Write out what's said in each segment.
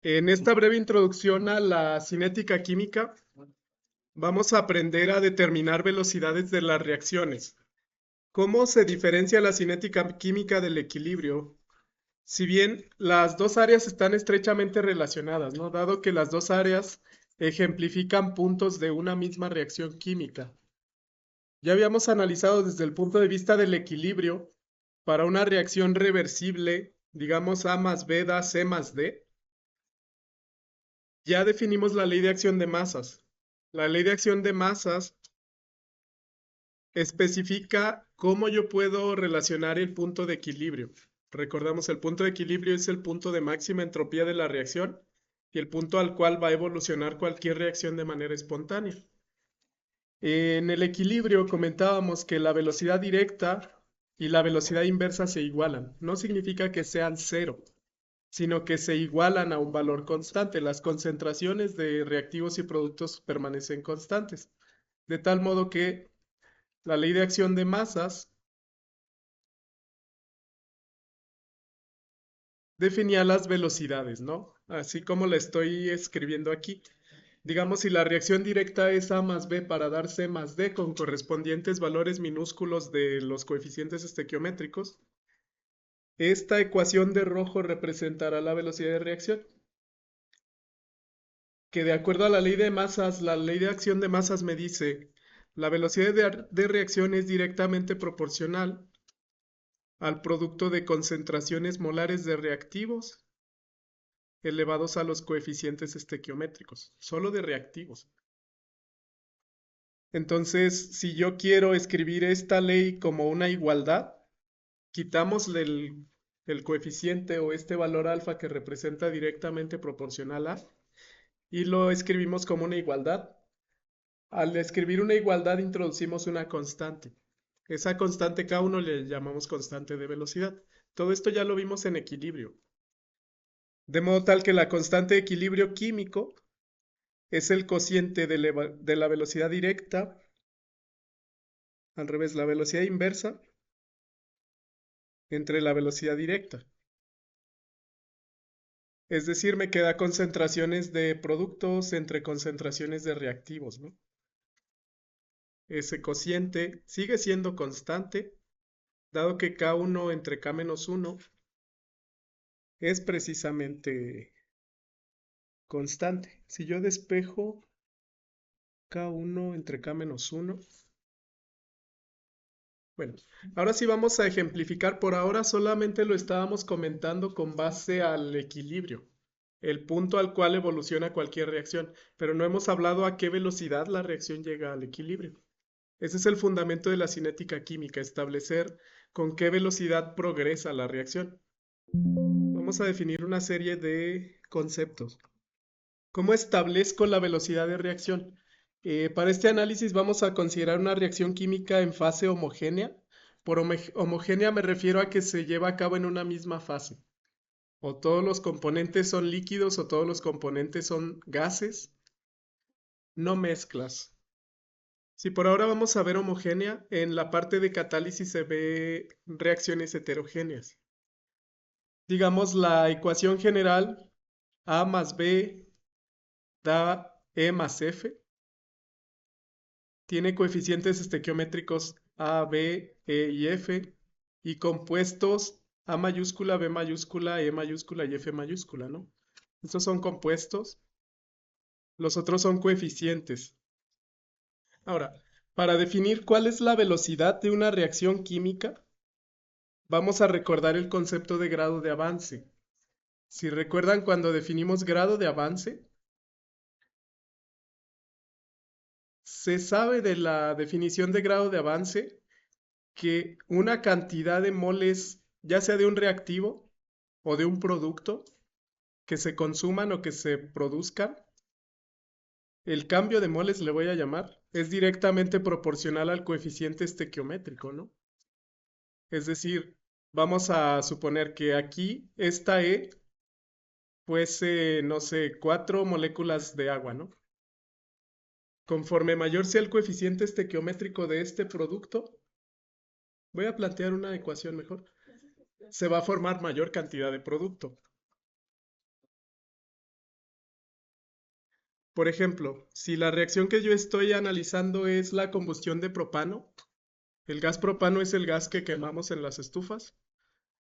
En esta breve introducción a la cinética química, vamos a aprender a determinar velocidades de las reacciones. ¿Cómo se diferencia la cinética química del equilibrio? Si bien las dos áreas están estrechamente relacionadas, ¿no? Dado que las dos áreas ejemplifican puntos de una misma reacción química. Ya habíamos analizado desde el punto de vista del equilibrio, para una reacción reversible, digamos A más B da C más D, ya definimos la ley de acción de masas. La ley de acción de masas especifica cómo yo puedo relacionar el punto de equilibrio. Recordamos, el punto de equilibrio es el punto de máxima entropía de la reacción y el punto al cual va a evolucionar cualquier reacción de manera espontánea. En el equilibrio comentábamos que la velocidad directa y la velocidad inversa se igualan. No significa que sean cero, sino que se igualan a un valor constante. Las concentraciones de reactivos y productos permanecen constantes. De tal modo que la ley de acción de masas definía las velocidades, ¿no? Así como la estoy escribiendo aquí. Digamos, si la reacción directa es A más B para dar C más D con correspondientes valores minúsculos de los coeficientes estequiométricos, esta ecuación de rojo representará la velocidad de reacción, que de acuerdo a la ley de masas, la ley de acción de masas me dice, la velocidad de reacción es directamente proporcional al producto de concentraciones molares de reactivos elevados a los coeficientes estequiométricos, solo de reactivos. Entonces, si yo quiero escribir esta ley como una igualdad, quitamos el coeficiente o este valor alfa que representa directamente proporcional a y lo escribimos como una igualdad. Al escribir una igualdad introducimos una constante. Esa constante K1 le llamamos constante de velocidad. Todo esto ya lo vimos en equilibrio. De modo tal que la constante de equilibrio químico es el cociente de la velocidad directa, al revés, la velocidad inversa entre la velocidad directa. Es decir, me queda concentraciones de productos entre concentraciones de reactivos, ¿no? Ese cociente sigue siendo constante, dado que K1 entre K-1 es precisamente constante. Si yo despejo K1 entre K-1, bueno, ahora sí vamos a ejemplificar. Por ahora solamente lo estábamos comentando con base al equilibrio, el punto al cual evoluciona cualquier reacción, pero no hemos hablado a qué velocidad la reacción llega al equilibrio. Ese es el fundamento de la cinética química, establecer con qué velocidad progresa la reacción. Vamos a definir una serie de conceptos. ¿Cómo establezco la velocidad de reacción? Para este análisis vamos a considerar una reacción química en fase homogénea. Por homogénea me refiero a que se lleva a cabo en una misma fase. O todos los componentes son líquidos o todos los componentes son gases, no mezclas. Si por ahora vamos a ver homogénea, en la parte de catálisis se ve reacciones heterogéneas. Digamos la ecuación general A más B da E más F. Tiene coeficientes estequiométricos A, B, E y F y compuestos A mayúscula, B mayúscula, E mayúscula y F mayúscula, ¿no? Estos son compuestos, los otros son coeficientes. Ahora, para definir cuál es la velocidad de una reacción química, vamos a recordar el concepto de grado de avance. Si recuerdan cuando definimos grado de avance, se sabe de la definición de grado de avance que una cantidad de moles, ya sea de un reactivo o de un producto, que se consuman o que se produzcan, el cambio de moles le voy a llamar, es directamente proporcional al coeficiente estequiométrico, ¿no? Es decir, vamos a suponer que aquí esta E fuese, no sé, 4 moléculas de agua, ¿no? Conforme mayor sea el coeficiente estequiométrico de este producto, voy a plantear una ecuación mejor, se va a formar mayor cantidad de producto. Por ejemplo, si la reacción que yo estoy analizando es la combustión de propano, el gas propano es el gas que quemamos en las estufas.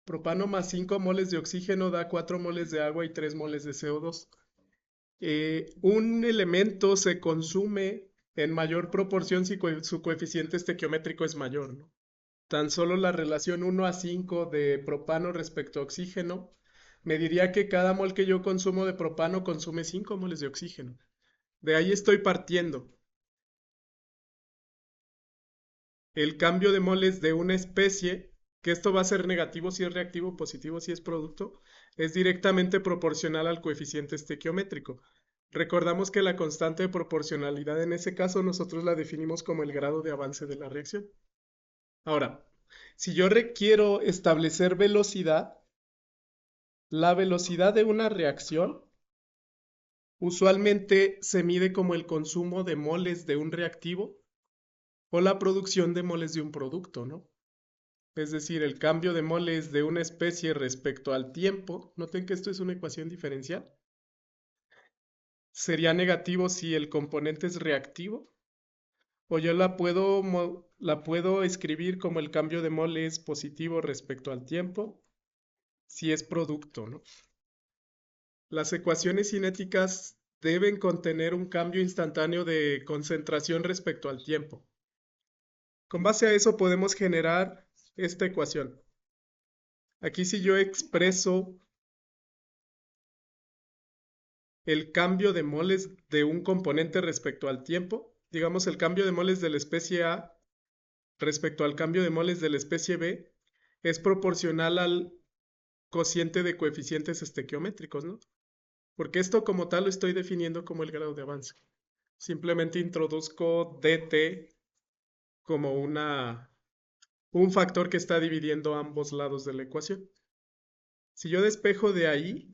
Propano más 5 moles de oxígeno da 4 moles de agua y 3 moles de CO2. Un elemento se consume en mayor proporción si su coeficiente estequiométrico es mayor, ¿no? Tan solo la relación 1:5 de propano respecto a oxígeno me diría que cada mol que yo consumo de propano consume 5 moles de oxígeno. De ahí estoy partiendo. El cambio de moles de una especie, que esto va a ser negativo si es reactivo, positivo si es producto, es directamente proporcional al coeficiente estequiométrico. Recordamos que la constante de proporcionalidad en ese caso nosotros la definimos como el grado de avance de la reacción. Ahora, si yo requiero establecer velocidad, la velocidad de una reacción usualmente se mide como el consumo de moles de un reactivo o la producción de moles de un producto, ¿no? Es decir, el cambio de moles de una especie respecto al tiempo, noten que esto es una ecuación diferencial, sería negativo si el componente es reactivo, o yo la puedo escribir como el cambio de moles positivo respecto al tiempo, si es producto, ¿no? Las ecuaciones cinéticas deben contener un cambio instantáneo de concentración respecto al tiempo. Con base a eso podemos generar esta ecuación. Aquí si yo expreso el cambio de moles de un componente respecto al tiempo, digamos el cambio de moles de la especie A respecto al cambio de moles de la especie B, es proporcional al cociente de coeficientes estequiométricos, ¿no? Porque esto como tal lo estoy definiendo como el grado de avance. Simplemente introduzco dt como un factor que está dividiendo ambos lados de la ecuación. Si yo despejo de ahí,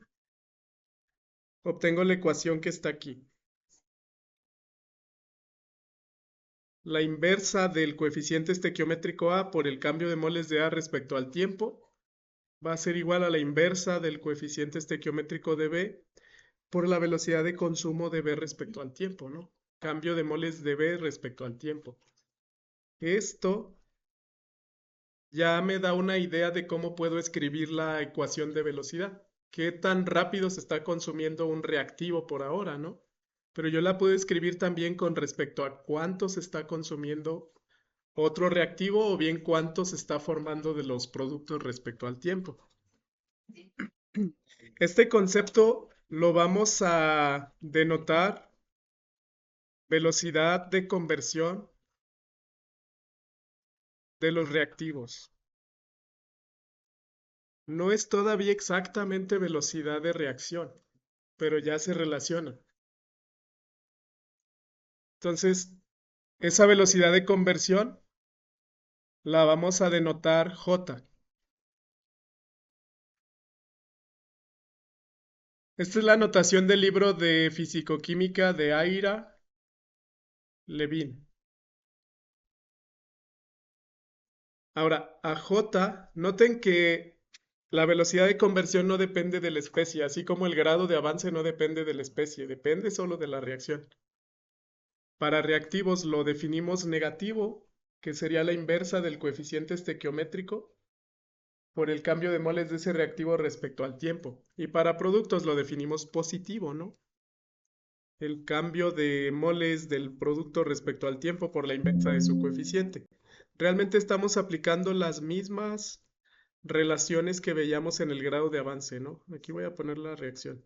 obtengo la ecuación que está aquí. La inversa del coeficiente estequiométrico A por el cambio de moles de A respecto al tiempo va a ser igual a la inversa del coeficiente estequiométrico de B por la velocidad de consumo de B respecto al tiempo, ¿no? Cambio de moles de B respecto al tiempo. Esto ya me da una idea de cómo puedo escribir la ecuación de velocidad. Qué tan rápido se está consumiendo un reactivo por ahora, ¿no? Pero yo la puedo escribir también con respecto a cuánto se está consumiendo otro reactivo o bien cuánto se está formando de los productos respecto al tiempo. Este concepto lo vamos a denotar velocidad de conversión de los reactivos. No es todavía exactamente velocidad de reacción, pero ya se relaciona. Entonces, esa velocidad de conversión la vamos a denotar J. Esta es la notación del libro de Fisicoquímica de Ira Levin. Ahora, a J, noten que la velocidad de conversión no depende de la especie, así como el grado de avance no depende de la especie, depende solo de la reacción. Para reactivos lo definimos negativo, que sería la inversa del coeficiente estequiométrico, por el cambio de moles de ese reactivo respecto al tiempo. Y para productos lo definimos positivo, ¿no? El cambio de moles del producto respecto al tiempo por la inversa de su coeficiente. Realmente estamos aplicando las mismas relaciones que veíamos en el grado de avance, ¿no? Aquí voy a poner la reacción.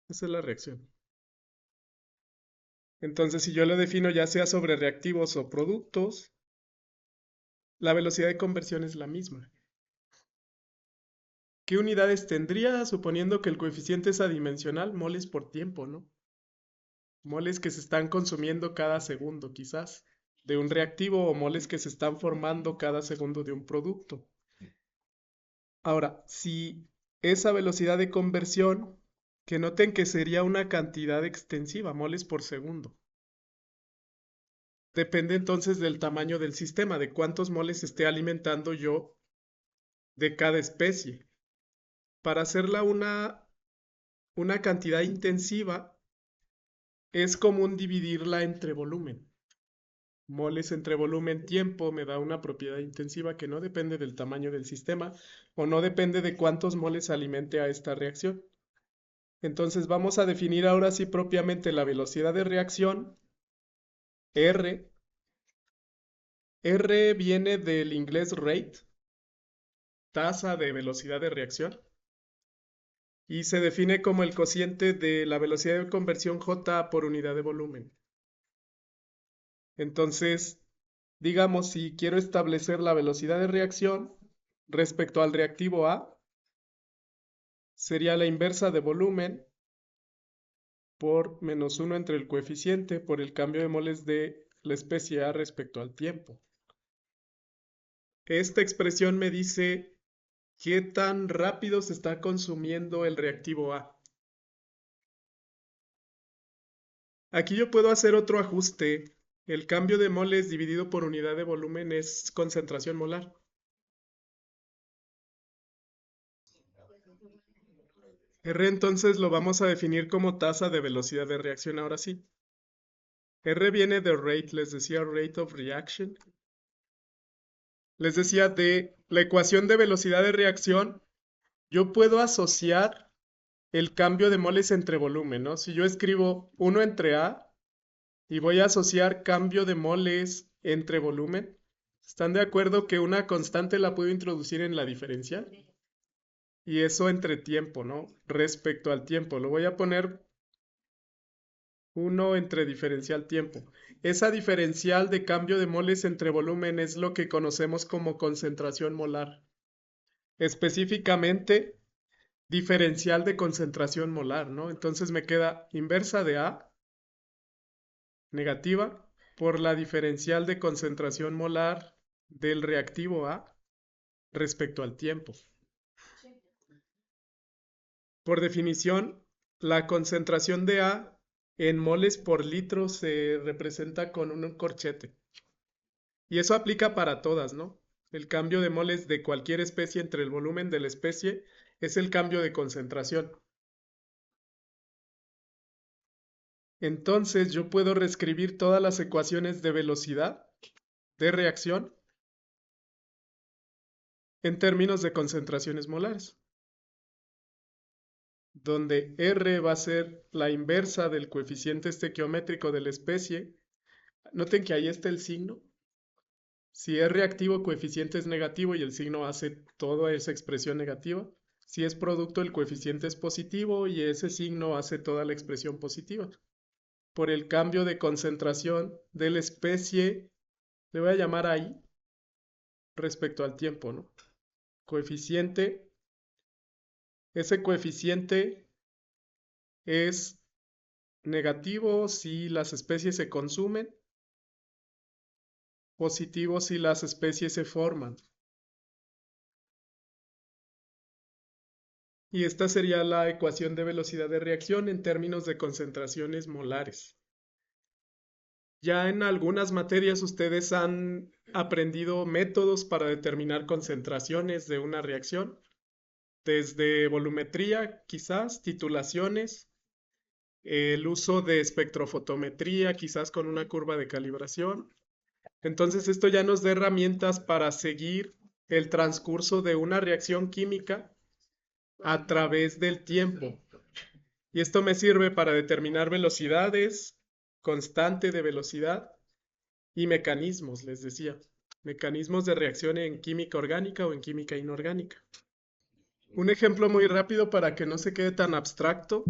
Esa es la reacción. Entonces, si yo lo defino ya sea sobre reactivos o productos, la velocidad de conversión es la misma. ¿Qué unidades tendría suponiendo que el coeficiente es adimensional? Moles por tiempo, ¿no? Moles que se están consumiendo cada segundo, quizás, de un reactivo o moles que se están formando cada segundo de un producto. Ahora, si esa velocidad de conversión, que noten que sería una cantidad extensiva, moles por segundo. Depende entonces del tamaño del sistema, de cuántos moles esté alimentando yo de cada especie. para hacerla una cantidad intensiva, es común dividirla entre volumen. Moles entre volumen tiempo me da una propiedad intensiva que no depende del tamaño del sistema o no depende de cuántos moles alimente a esta reacción. Entonces vamos a definir ahora sí propiamente la velocidad de reacción, R. R viene del inglés rate, tasa de velocidad de reacción, y se define como el cociente de la velocidad de conversión J por unidad de volumen. Entonces, digamos, si quiero establecer la velocidad de reacción respecto al reactivo A, sería la inversa de volumen por menos 1 entre el coeficiente por el cambio de moles de la especie A respecto al tiempo. Esta expresión me dice qué tan rápido se está consumiendo el reactivo A. Aquí yo puedo hacer otro ajuste. El cambio de moles dividido por unidad de volumen es concentración molar. R entonces lo vamos a definir como tasa de velocidad de reacción ahora sí. R viene de rate, les decía rate of reaction. Les decía de la ecuación de velocidad de reacción, yo puedo asociar el cambio de moles entre volumen, ¿no? Si yo escribo 1 entre A y voy a asociar cambio de moles entre volumen, ¿están de acuerdo que una constante la puedo introducir en la diferencial? Y eso entre tiempo, ¿no? Respecto al tiempo. Lo voy a poner 1 entre diferencial tiempo. Esa diferencial de cambio de moles entre volumen es lo que conocemos como concentración molar. Específicamente, diferencial de concentración molar, ¿no? Entonces me queda inversa de A, negativa, por la diferencial de concentración molar del reactivo A respecto al tiempo. Por definición, la concentración de A en moles por litro se representa con un corchete. Y eso aplica para todas, ¿no? El cambio de moles de cualquier especie entre el volumen de la especie es el cambio de concentración. Entonces yo puedo reescribir todas las ecuaciones de velocidad de reacción en términos de concentraciones molares, donde R va a ser la inversa del coeficiente estequiométrico de la especie. Noten que ahí está el signo. Si es reactivo, coeficiente es negativo y el signo hace toda esa expresión negativa. Si es producto, el coeficiente es positivo y ese signo hace toda la expresión positiva. Por el cambio de concentración de la especie, le voy a llamar ahí respecto al tiempo, ¿no? Coeficiente, ese coeficiente es negativo si las especies se consumen, positivo si las especies se forman. Y esta sería la ecuación de velocidad de reacción en términos de concentraciones molares. Ya en algunas materias ustedes han aprendido métodos para determinar concentraciones de una reacción, desde volumetría, quizás, titulaciones, el uso de espectrofotometría, quizás con una curva de calibración. Entonces esto ya nos da herramientas para seguir el transcurso de una reacción química a través del tiempo. Y esto me sirve para determinar velocidades, constante de velocidad y mecanismos, les decía. Mecanismos de reacción en química orgánica o en química inorgánica. Un ejemplo muy rápido para que no se quede tan abstracto.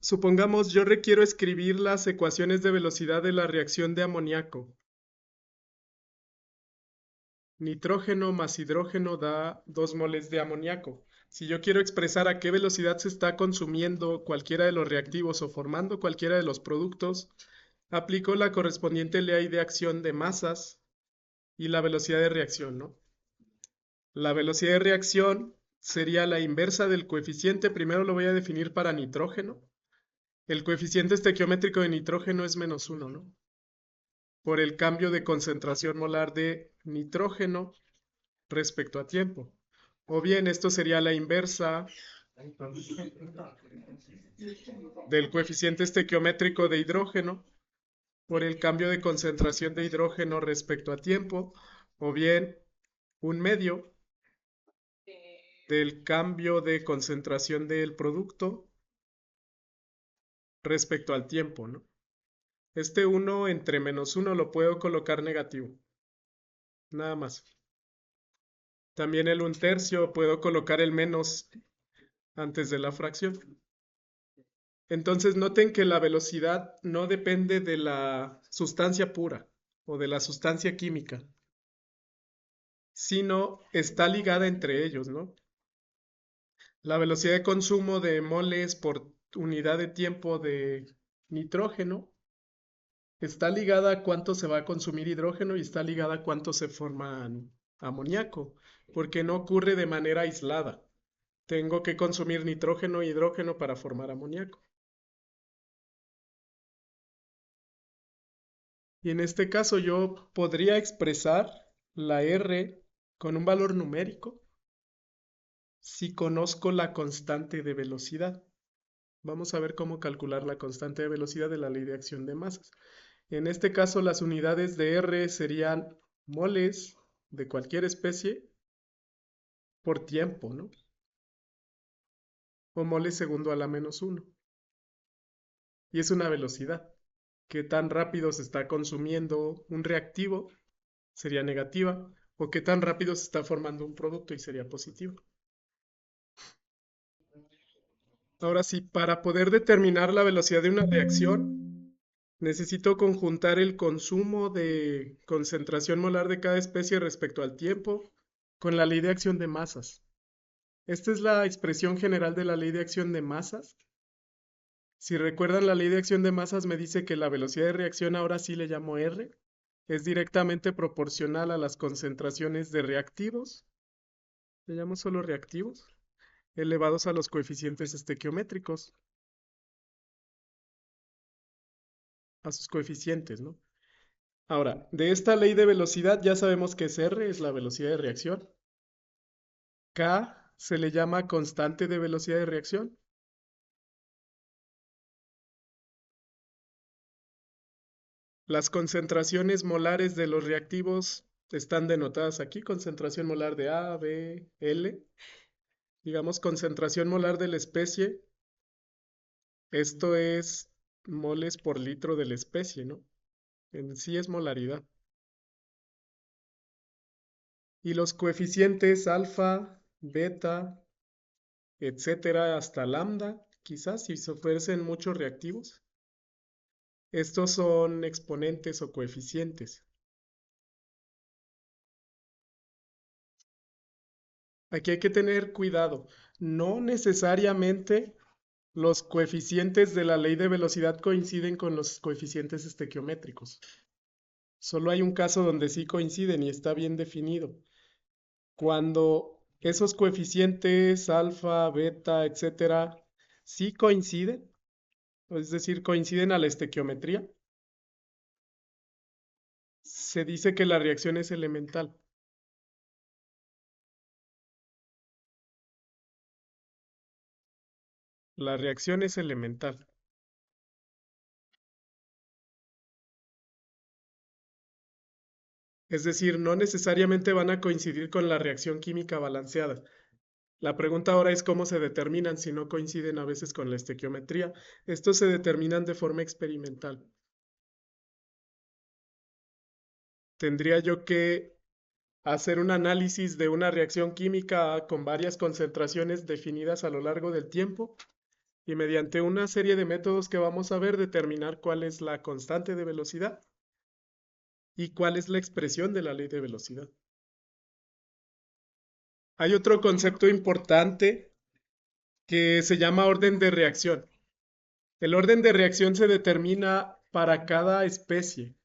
Supongamos yo requiero escribir las ecuaciones de velocidad de la reacción de amoníaco. Nitrógeno más hidrógeno da 2 moles de amoníaco. Si yo quiero expresar a qué velocidad se está consumiendo cualquiera de los reactivos o formando cualquiera de los productos, aplico la correspondiente ley de acción de masas y la velocidad de reacción, ¿no? La velocidad de reacción sería la inversa del coeficiente. Primero lo voy a definir para nitrógeno. El coeficiente estequiométrico de nitrógeno es menos 1, ¿no? Por el cambio de concentración molar de nitrógeno respecto a tiempo. O bien esto sería la inversa del coeficiente estequiométrico de hidrógeno por el cambio de concentración de hidrógeno respecto a tiempo, o bien un medio del cambio de concentración del producto respecto al tiempo, ¿no? Este 1 entre -1 lo puedo colocar negativo, nada más. También el 1/3 puedo colocar el menos antes de la fracción. Entonces noten que la velocidad no depende de la sustancia pura o de la sustancia química, sino está ligada entre ellos, ¿no? La velocidad de consumo de moles por unidad de tiempo de nitrógeno está ligada a cuánto se va a consumir hidrógeno y está ligada a cuánto se forma amoníaco, porque no ocurre de manera aislada. Tengo que consumir nitrógeno e hidrógeno para formar amoníaco. Y en este caso yo podría expresar la R con un valor numérico si conozco la constante de velocidad. Vamos a ver cómo calcular la constante de velocidad de la ley de acción de masas. En este caso las unidades de R serían moles de cualquier especie por tiempo, ¿no? O moles segundo a la -1. Y es una velocidad. Qué tan rápido se está consumiendo un reactivo sería negativa, o qué tan rápido se está formando un producto y sería positivo. Ahora sí, para poder determinar la velocidad de una reacción, necesito conjuntar el consumo de concentración molar de cada especie respecto al tiempo con la ley de acción de masas. Esta es la expresión general de la ley de acción de masas. Si recuerdan, la ley de acción de masas me dice que la velocidad de reacción, ahora sí le llamo R, es directamente proporcional a las concentraciones de reactivos, le llamo solo reactivos, elevados a los coeficientes estequiométricos, a sus coeficientes, ¿no? Ahora, de esta ley de velocidad ya sabemos que es R, es la velocidad de reacción. K se le llama constante de velocidad de reacción. Las concentraciones molares de los reactivos están denotadas aquí, concentración molar de A, B, L. Digamos concentración molar de la especie. Esto es moles por litro de la especie, ¿no? En sí es molaridad. Y los coeficientes alfa, beta, etcétera, hasta lambda, quizás si se ofrecen muchos reactivos. Estos son exponentes o coeficientes. Aquí hay que tener cuidado. No necesariamente los coeficientes de la ley de velocidad coinciden con los coeficientes estequiométricos. Solo hay un caso donde sí coinciden y está bien definido. Cuando esos coeficientes alfa, beta, etcétera, sí coinciden, es decir, coinciden a la estequiometría, se dice que la reacción es elemental. La reacción es elemental. Es decir, no necesariamente van a coincidir con la reacción química balanceada. La pregunta ahora es cómo se determinan si no coinciden a veces con la estequiometría. Estos se determinan de forma experimental. Tendría yo que hacer un análisis de una reacción química con varias concentraciones definidas a lo largo del tiempo y mediante una serie de métodos que vamos a ver determinar cuál es la constante de velocidad y cuál es la expresión de la ley de velocidad. Hay otro concepto importante que se llama orden de reacción. El orden de reacción se determina para cada especie.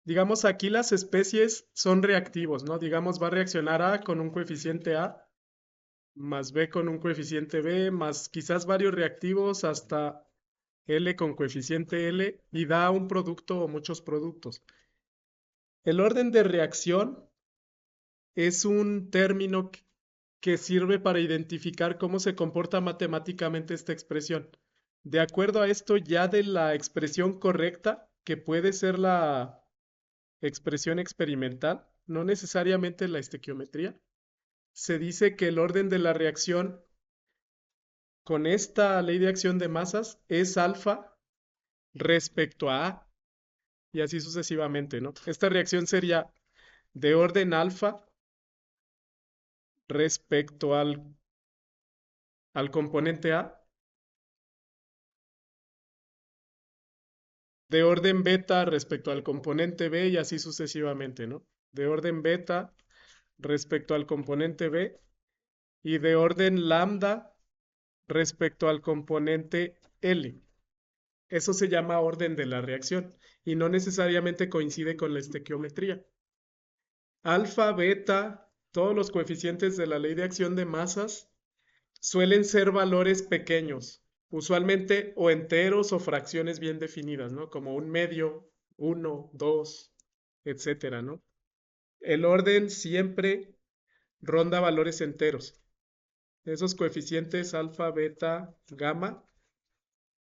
Digamos, aquí las especies son reactivos, ¿no? Digamos, va a reaccionar A con un coeficiente A, más B con un coeficiente B, más quizás varios reactivos hasta L con coeficiente L y da un producto o muchos productos. El orden de reacción es un término que sirve para identificar cómo se comporta matemáticamente esta expresión. De acuerdo a esto, ya de la expresión correcta, que puede ser la expresión experimental, no necesariamente la estequiometría, se dice que el orden de la reacción con esta ley de acción de masas es alfa respecto a A, y así sucesivamente, ¿no? Esta reacción sería de orden alfa respecto al componente A, de orden beta respecto al componente B y así sucesivamente, ¿no? De orden beta respecto al componente B y de orden lambda respecto al componente L. Eso se llama orden de la reacción y no necesariamente coincide con la estequiometría. Alfa, beta, todos los coeficientes de la ley de acción de masas suelen ser valores pequeños, usualmente o enteros o fracciones bien definidas, ¿no? Como un medio, uno, dos, etcétera, ¿no? El orden siempre ronda valores enteros. Esos coeficientes alfa, beta, gamma,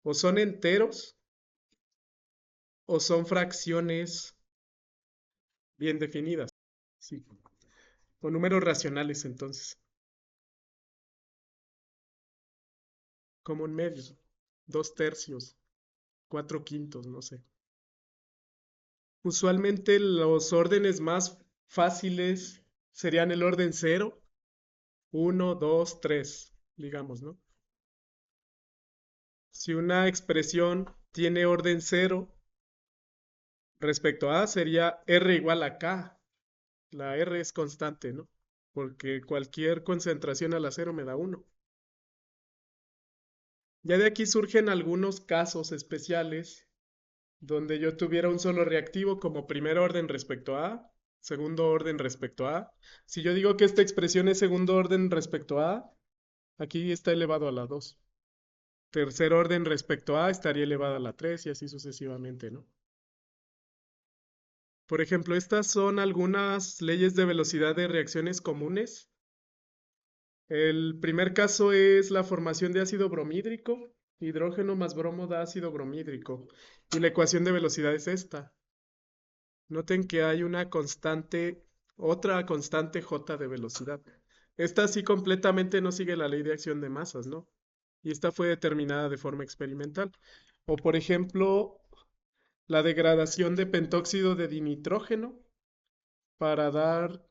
o son enteros o son fracciones bien definidas. Sí. O números racionales, entonces, como un medio, dos tercios, cuatro quintos, no sé. Usualmente los órdenes más fáciles serían el orden cero, uno, 2, 3, digamos, ¿no? Si una expresión tiene orden cero, respecto a sería R igual a K. La R es constante, ¿no? Porque cualquier concentración al cero me da 1. Ya de aquí surgen algunos casos especiales donde yo tuviera un solo reactivo como primer orden respecto a, segundo orden respecto a. Si yo digo que esta expresión es segundo orden respecto a, aquí está elevado a la 2. Tercer orden respecto a estaría elevado a la 3 y así sucesivamente, ¿no? Por ejemplo, estas son algunas leyes de velocidad de reacciones comunes. El primer caso es la formación de ácido bromídrico. Hidrógeno más bromo da ácido bromídrico. Y la ecuación de velocidad es esta. Noten que hay una constante, otra constante J de velocidad. Esta sí completamente no sigue la ley de acción de masas, ¿no? Y esta fue determinada de forma experimental. O por ejemplo, la degradación de pentóxido de dinitrógeno para dar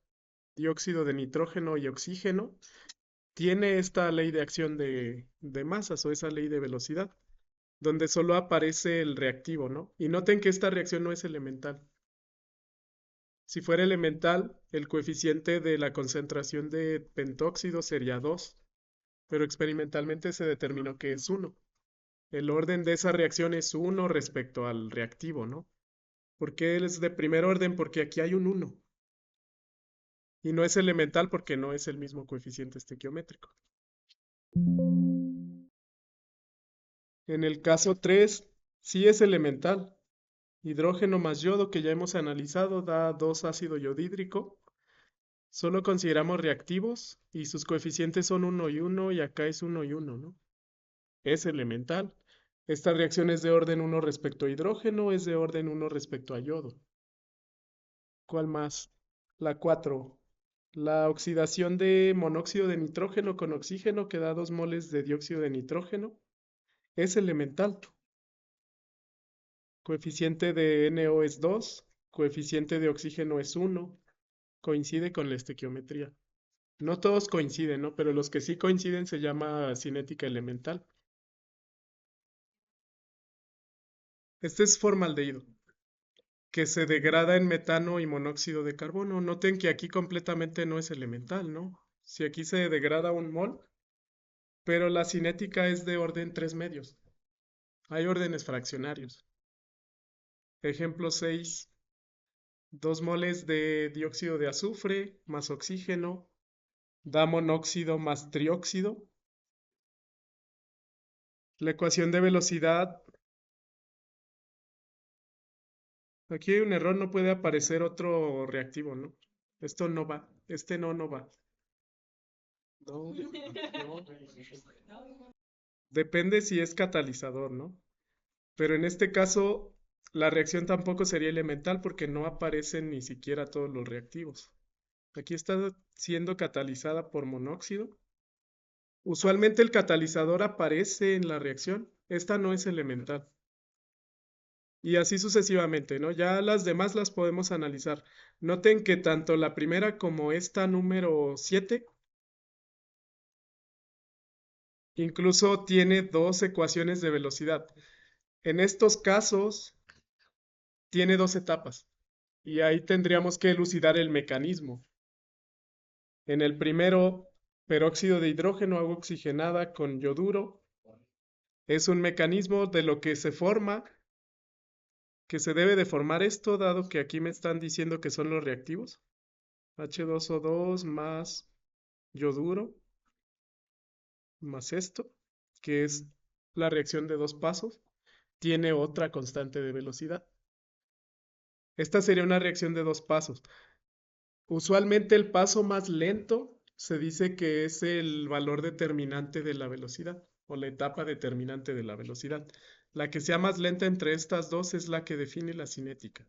dióxido de nitrógeno y oxígeno tiene esta ley de acción de masas o esa ley de velocidad, donde solo aparece el reactivo, ¿no? Y noten que esta reacción no es elemental. Si fuera elemental, el coeficiente de la concentración de pentóxido sería 2, pero experimentalmente se determinó que es 1. El orden de esa reacción es 1 respecto al reactivo, ¿no? ¿Por qué es de primer orden? Porque aquí hay un 1. Y no es elemental porque no es el mismo coeficiente estequiométrico. En el caso 3, sí es elemental. Hidrógeno más yodo, que ya hemos analizado, da 2 ácido yodhídrico. Solo consideramos reactivos y sus coeficientes son 1 y 1 y acá es 1 y 1, ¿no? Es elemental. Esta reacción es de orden 1 respecto a hidrógeno, es de orden 1 respecto a yodo. ¿Cuál más? La 4. La oxidación de monóxido de nitrógeno con oxígeno que da 2 moles de dióxido de nitrógeno es elemental. Coeficiente de NO es 2, coeficiente de oxígeno es 1, coincide con la estequiometría. No todos coinciden, ¿no? Pero los que sí coinciden se llama cinética elemental. Este es formaldehído, que se degrada en metano y monóxido de carbono. Noten que aquí completamente no es elemental, ¿no? Si aquí se degrada un mol, pero la cinética es de orden 3 medios. Hay órdenes fraccionarios. Ejemplo 6, 2 moles de dióxido de azufre más oxígeno da monóxido más trióxido. La ecuación de velocidad, aquí hay un error, no puede aparecer otro reactivo, ¿no? Esto no va, este no va. No, no. Depende si es catalizador, ¿no? Pero en este caso, la reacción tampoco sería elemental porque no aparecen ni siquiera todos los reactivos. Aquí está siendo catalizada por monóxido. Usualmente el catalizador aparece en la reacción. Esta no es elemental. Y así sucesivamente, ¿no? Ya las demás las podemos analizar. Noten que tanto la primera como esta número 7 incluso tiene dos ecuaciones de velocidad. En estos casos tiene dos etapas y ahí tendríamos que elucidar el mecanismo. En el primero, peróxido de hidrógeno, agua oxigenada con yoduro. Es un mecanismo de lo que se forma, que se debe de formar esto, dado que aquí me están diciendo que son los reactivos. H2O2 más yoduro, más esto, que es la reacción de dos pasos, tiene otra constante de velocidad. Esta sería una reacción de dos pasos. Usualmente el paso más lento se dice que es el valor determinante de la velocidad o la etapa determinante de la velocidad. La que sea más lenta entre estas dos es la que define la cinética.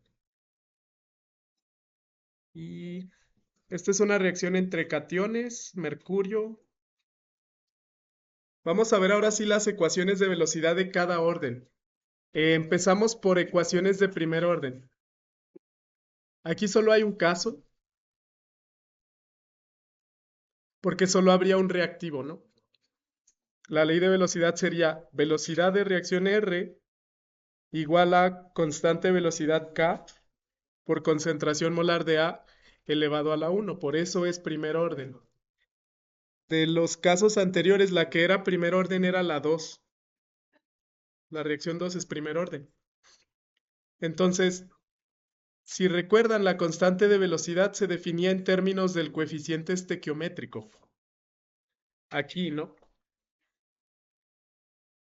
Y esta es una reacción entre cationes, mercurio. Vamos a ver ahora sí las ecuaciones de velocidad de cada orden. Empezamos por ecuaciones de primer orden. Aquí solo hay un caso, porque solo habría un reactivo, ¿no? La ley de velocidad sería velocidad de reacción R igual a constante velocidad K por concentración molar de A elevado a la 1. Por eso es primer orden. De los casos anteriores, la que era primer orden era la 2. La reacción 2 es primer orden. Entonces, si recuerdan, la constante de velocidad se definía en términos del coeficiente estequiométrico. Aquí, ¿no?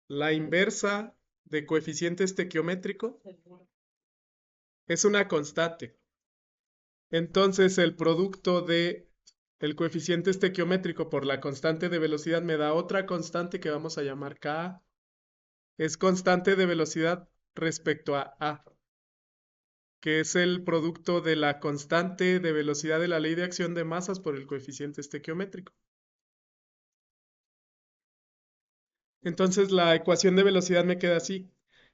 La inversa de coeficiente estequiométrico es una constante. Entonces, el producto de el coeficiente estequiométrico por la constante de velocidad me da otra constante que vamos a llamar K. Es constante de velocidad respecto a, que es el producto de la constante de velocidad de la ley de acción de masas por el coeficiente estequiométrico. Entonces la ecuación de velocidad me queda así.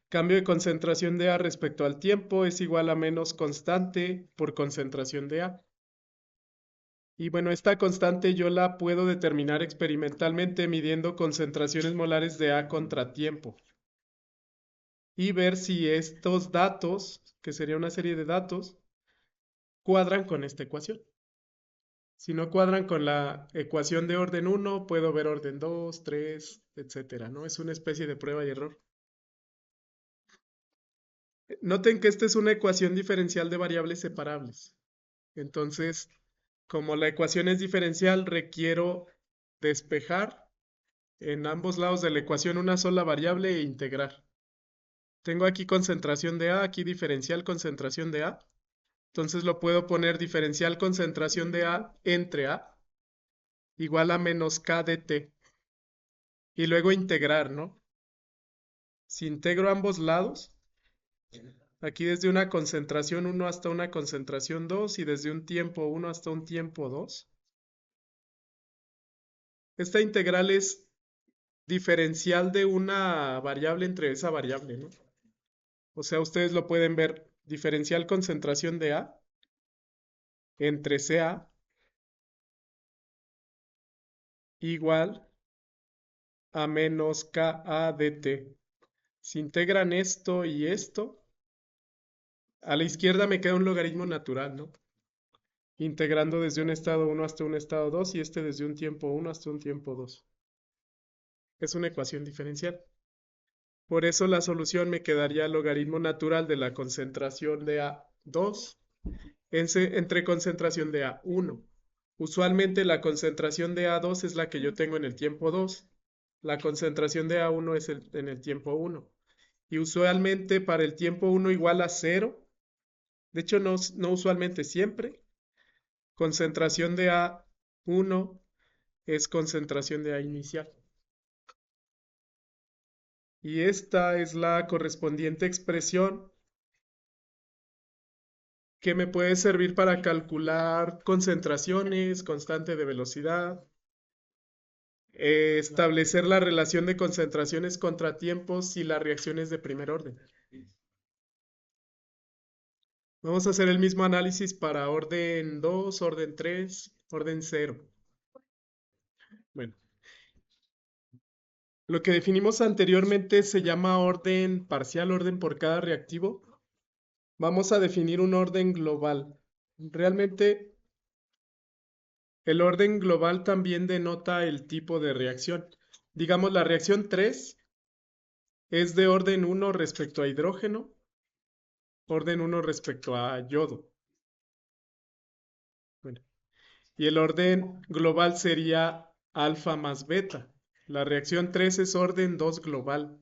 Cambio de concentración de A respecto al tiempo es igual a menos constante por concentración de A. Y bueno, esta constante yo la puedo determinar experimentalmente midiendo concentraciones molares de A contra tiempo. Y ver si estos datos, que sería una serie de datos, cuadran con esta ecuación. Si no cuadran con la ecuación de orden 1, puedo ver orden 2, 3, etcétera, ¿no? Es una especie de prueba y error. Noten que esta es una ecuación diferencial de variables separables. Entonces, como la ecuación es diferencial, requiero despejar en ambos lados de la ecuación una sola variable e integrar. Tengo aquí concentración de A, aquí diferencial concentración de A. Entonces lo puedo poner diferencial concentración de A entre A igual a menos K de T. Y luego integrar, ¿no? Si integro ambos lados, aquí desde una concentración 1 hasta una concentración 2 y desde un tiempo 1 hasta un tiempo 2. Esta integral es diferencial de una variable entre esa variable, ¿no? O sea, ustedes lo pueden ver, diferencial concentración de A entre CA igual a menos KA de T. Si integran esto y esto, a la izquierda me queda un logaritmo natural, ¿no? Integrando desde un estado 1 hasta un estado 2 y este desde un tiempo 1 hasta un tiempo 2. Es una ecuación diferencial. Por eso la solución me quedaría el logaritmo natural de la concentración de A2 entre concentración de A1. Usualmente la concentración de A2 es la que yo tengo en el tiempo 2. La concentración de A1 es en el tiempo 1. Y usualmente para el tiempo 1 igual a 0. De hecho, no usualmente siempre. Concentración de A1 es concentración de A inicial. Y esta es la correspondiente expresión que me puede servir para calcular concentraciones, constante de velocidad, establecer la relación de concentraciones contra tiempos y las reacciones de primer orden. Vamos a hacer el mismo análisis para orden 2, orden 3, orden 0. Bueno, lo que definimos anteriormente se llama orden parcial, orden por cada reactivo. Vamos a definir un orden global. Realmente el orden global también denota el tipo de reacción. Digamos, la reacción 3 es de orden 1 respecto a hidrógeno, orden 1 respecto a yodo. Bueno, y el orden global sería alfa más beta. La reacción 3 es orden 2 global.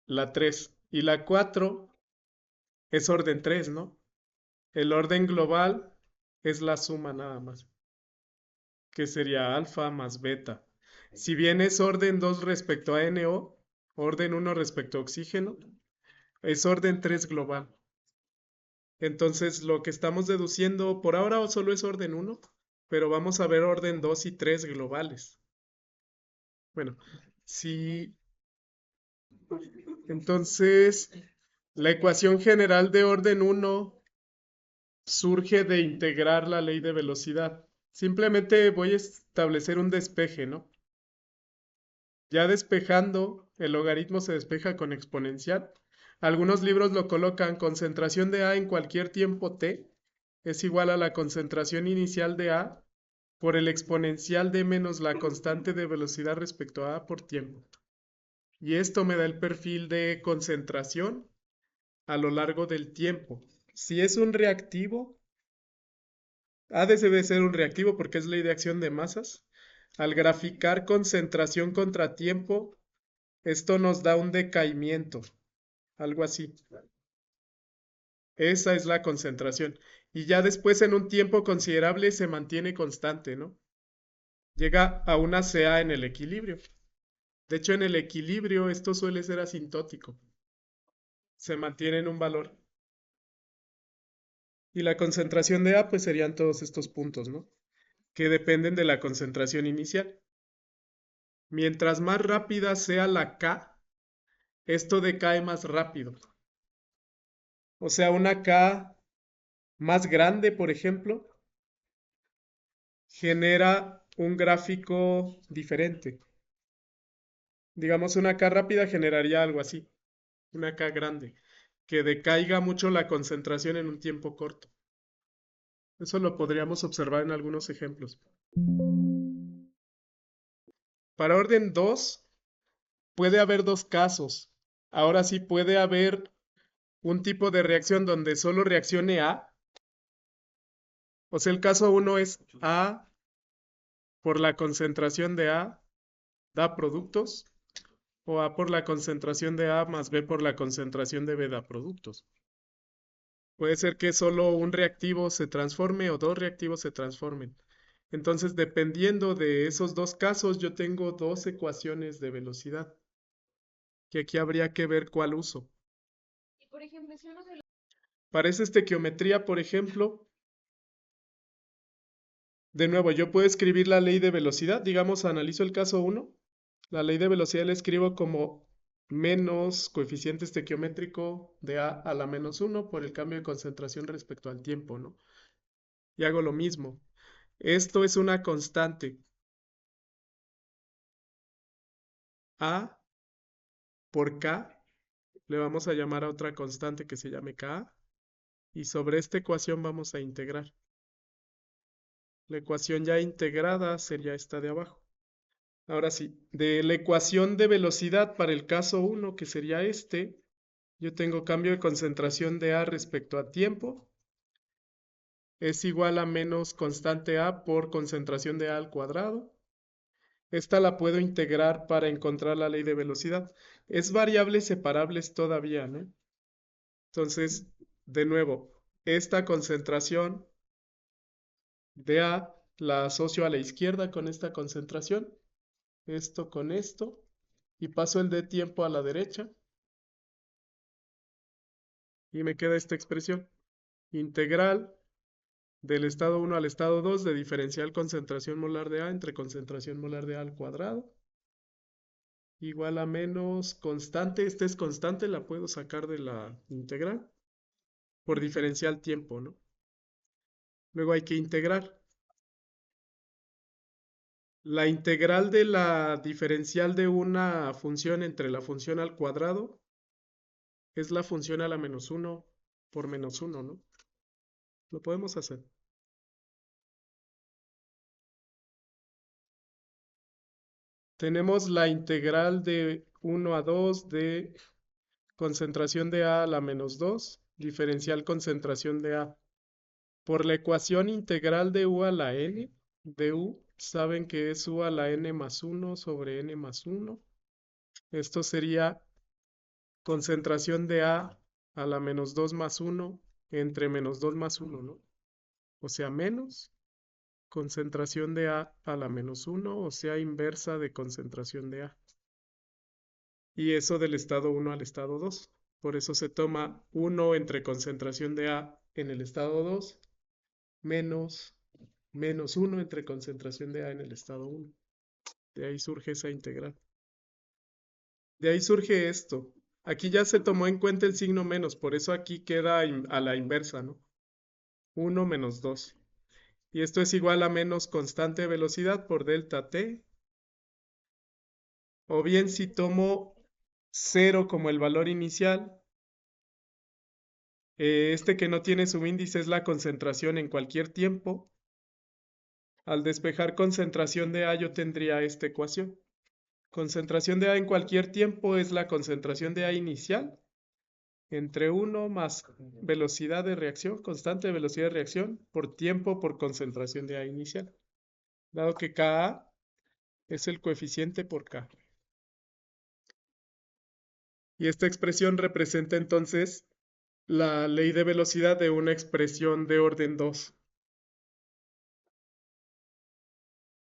La 3 y la 4 es orden 3, ¿no? El orden global es la suma nada más, que sería alfa más beta. Si bien es orden 2 respecto a NO, orden 1 respecto a oxígeno, es orden 3 global. Entonces, lo que estamos deduciendo por ahora solo es orden 1, pero vamos a ver orden 2 y 3 globales. Bueno, si entonces la ecuación general de orden 1 surge de integrar la ley de velocidad. Simplemente voy a establecer un despeje, ¿no? Ya despejando, el logaritmo se despeja con exponencial. Algunos libros lo colocan concentración de A en cualquier tiempo t es igual a la concentración inicial de A por el exponencial de menos la constante de velocidad respecto a A por tiempo. Y esto me da el perfil de concentración a lo largo del tiempo. Si es un reactivo, A debe ser un reactivo porque es ley de acción de masas. Al graficar concentración contra tiempo, esto nos da un decaimiento, algo así. Esa es la concentración. Y ya después en un tiempo considerable se mantiene constante, ¿no? Llega a una CA en el equilibrio. De hecho, en el equilibrio esto suele ser asintótico. Se mantiene en un valor. Y la concentración de A, pues serían todos estos puntos, ¿no? Que dependen de la concentración inicial. Mientras más rápida sea la K, esto decae más rápido. O sea, una K más grande, por ejemplo, genera un gráfico diferente. Digamos, una K rápida generaría algo así, una K grande, que decaiga mucho la concentración en un tiempo corto. Eso lo podríamos observar en algunos ejemplos. Para orden 2, puede haber dos casos. Ahora sí puede haber un tipo de reacción donde solo reaccione A. O sea, el caso 1 es A por la concentración de A da productos, o A por la concentración de A más B por la concentración de B da productos. Puede ser que solo un reactivo se transforme o dos reactivos se transformen. Entonces, dependiendo de esos dos casos, yo tengo dos ecuaciones de velocidad, que aquí habría que ver cuál uso. Para esa estequiometría, por ejemplo, de nuevo, yo puedo escribir la ley de velocidad. Digamos, analizo el caso 1. La ley de velocidad la escribo como menos coeficiente estequiométrico de A a la menos 1 por el cambio de concentración respecto al tiempo, ¿no? Y hago lo mismo. Esto es una constante. A por K, le vamos a llamar a otra constante que se llame K, y sobre esta ecuación vamos a integrar. La ecuación ya integrada sería esta de abajo. Ahora sí, de la ecuación de velocidad para el caso 1, que sería este, yo tengo cambio de concentración de A respecto a tiempo, es igual a menos constante A por concentración de A al cuadrado. Esta la puedo integrar para encontrar la ley de velocidad. Es variables separables todavía, ¿no? Entonces, de nuevo, esta concentración de A la asocio a la izquierda con esta concentración, esto con esto, y paso el de tiempo a la derecha, y me queda esta expresión. Integral del estado 1 al estado 2 de diferencial concentración molar de A entre concentración molar de A al cuadrado, igual a menos constante. Esta es constante, la puedo sacar de la integral, por diferencial tiempo, ¿no? Luego hay que integrar. La integral de la diferencial de una función entre la función al cuadrado es la función a la menos 1 por menos 1, ¿no? Lo podemos hacer. Tenemos la integral de 1 a 2 de concentración de A a la menos 2, diferencial concentración de A. Por la ecuación integral de U a la N, de U, saben que es U a la N más 1 sobre N más 1. Esto sería concentración de a la menos 2 más 1 entre menos 2 más 1, ¿no? O sea, menos concentración de a la menos 1, o sea, inversa de concentración de A. Y eso del estado 1 al estado 2. Por eso se toma 1 entre concentración de A en el estado 2 menos menos 1 entre concentración de A en el estado 1. De ahí surge esa integral. De ahí surge esto. Aquí ya se tomó en cuenta el signo menos, por eso aquí queda a la inversa, ¿no? 1 menos 2. Y esto es igual a menos constante velocidad por delta t. O bien si tomo 0 como el valor inicial, este que no tiene subíndice es la concentración en cualquier tiempo. Al despejar concentración de A yo tendría esta ecuación. Concentración de A en cualquier tiempo es la concentración de A inicial entre 1 más velocidad de reacción, constante de velocidad de reacción, por tiempo por concentración de A inicial. Dado que Ka es el coeficiente por K. Y esta expresión representa entonces la ley de velocidad de una expresión de orden 2.